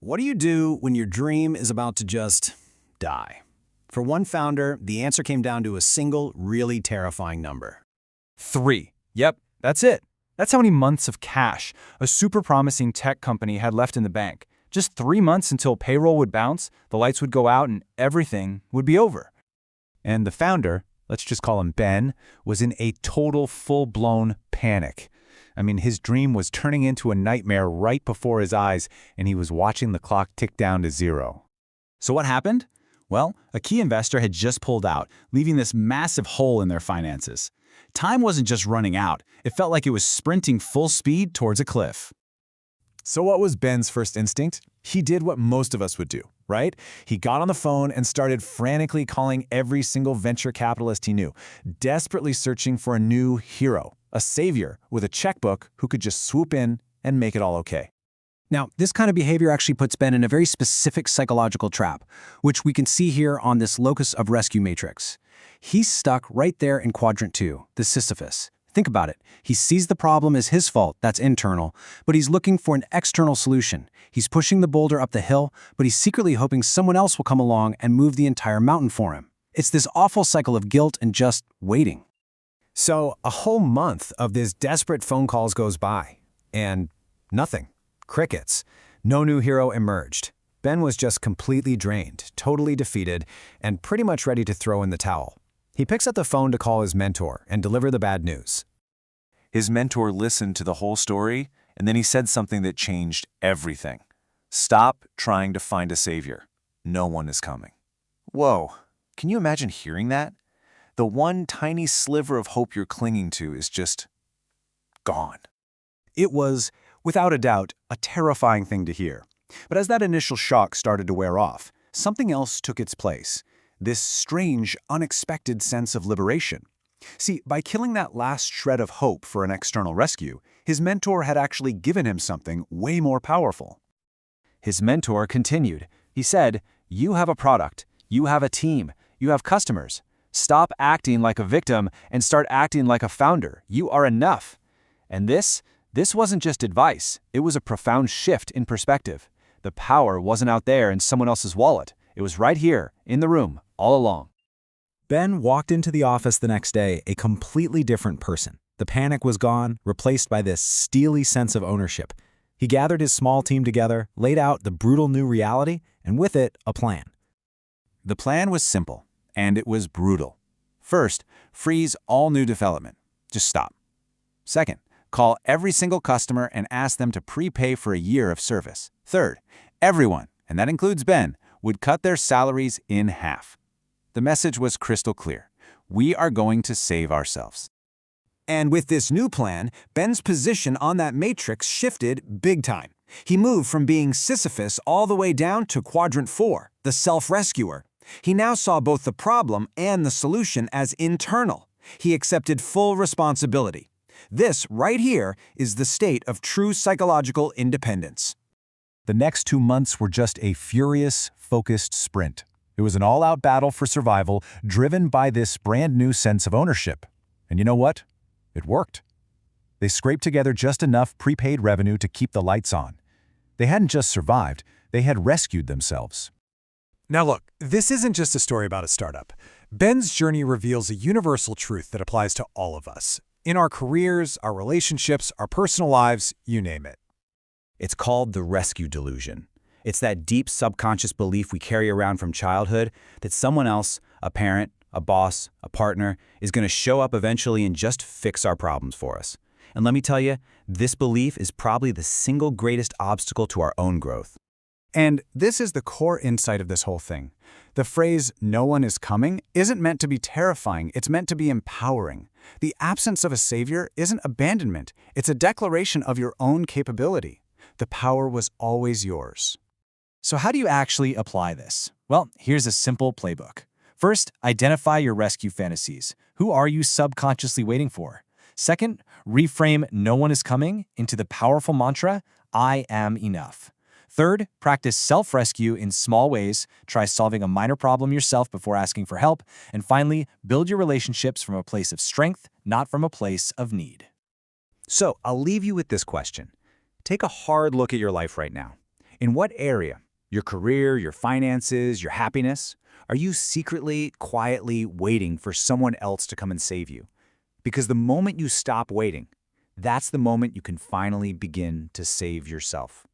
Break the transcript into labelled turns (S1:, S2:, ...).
S1: What do you do when your dream is about to just die? For one founder, the answer came down to a single, really terrifying number.
S2: 3. Yep, that's it. That's how many months of cash a super promising tech company had left in the bank. Just 3 months until payroll would bounce, the lights would go out, and everything would be over.
S3: And the founder, let's just call him Ben, was in a total full-blown panic. I mean, his dream was turning into a nightmare right before his eyes, and he was watching the clock tick down to 0.
S4: So what happened? Well, a key investor had just pulled out, leaving this massive hole in their finances. Time wasn't just running out, it felt like it was sprinting full speed towards a cliff.
S5: So what was Ben's first instinct? He did what most of us would do, right? He got on the phone and started frantically calling every single venture capitalist he knew, desperately searching for a new hero, a savior with a checkbook who could just swoop in and make it all okay.
S1: Now, this kind of behavior actually puts Ben in a very specific psychological trap, which we can see here on this Locus of Rescue Matrix. He's stuck right there in quadrant 2, the Sisyphus. Think about it. He sees the problem as his fault, that's internal, but he's looking for an external solution. He's pushing the boulder up the hill, but he's secretly hoping someone else will come along and move the entire mountain for him. It's this awful cycle of guilt and just waiting.
S5: So a whole month of this desperate phone calls goes by, and nothing. Crickets. No new hero emerged. Ben was just completely drained, totally defeated, and pretty much ready to throw in the towel. He picks up the phone to call his mentor and deliver the bad news.
S3: His mentor listened to the whole story, and then he said something that changed everything. Stop trying to find a savior. No one is coming. Whoa, can you imagine hearing that? The one tiny sliver of hope you're clinging to is just gone.
S2: It was, without a doubt, a terrifying thing to hear. But as that initial shock started to wear off, something else took its place. This strange, unexpected sense of liberation. See, by killing that last shred of hope for an external rescue, his mentor had actually given him something way more powerful. His mentor continued. He said, "You have a product, you have a team, you have customers. Stop acting like a victim and start acting like a founder. You are enough." And this wasn't just advice, it was a profound shift in perspective. The power wasn't out there in someone else's wallet. It was right here, in the room, all along.
S6: Ben walked into the office the next day a completely different person. The panic was gone, replaced by this steely sense of ownership. He gathered his small team together, laid out the brutal new reality, and with it, a plan.
S4: The plan was simple, and it was brutal. First, freeze all new development. Just stop. Second, call every single customer and ask them to prepay for a year of service. Third, everyone, and that includes Ben, would cut their salaries in half. The message was crystal clear. We are going to save ourselves.
S5: And with this new plan, Ben's position on that matrix shifted big time. He moved from being Sisyphus all the way down to quadrant 4, the self-rescuer. He now saw both the problem and the solution as internal. He accepted full responsibility. This, right here, is the state of true psychological independence.
S3: The next 2 months were just a furious, focused sprint. It was an all-out battle for survival, driven by this brand-new sense of ownership. And you know what? It worked. They scraped together just enough prepaid revenue to keep the lights on. They hadn't just survived, they had rescued themselves.
S7: Now look, this isn't just a story about a startup. Ben's journey reveals a universal truth that applies to all of us. In our careers, our relationships, our personal lives, you name it.
S6: It's called the rescue delusion. It's that deep subconscious belief we carry around from childhood that someone else, a parent, a boss, a partner, is going to show up eventually and just fix our problems for us. And let me tell you, this belief is probably the single greatest obstacle to our own growth.
S2: And this is the core insight of this whole thing. The phrase, "no one is coming," isn't meant to be terrifying, it's meant to be empowering. The absence of a savior isn't abandonment, it's a declaration of your own capability. The power was always yours. So how do you actually apply this? Well, here's a simple playbook. First, identify your rescue fantasies. Who are you subconsciously waiting for? Second, reframe "no one is coming" into the powerful mantra, "I am enough." Third, practice self-rescue in small ways. Try solving a minor problem yourself before asking for help. And finally, build your relationships from a place of strength, not from a place of need.
S6: So I'll leave you with this question. Take a hard look at your life right now. In what area, your career, your finances, your happiness, are you secretly, quietly waiting for someone else to come and save you? Because the moment you stop waiting, that's the moment you can finally begin to save yourself.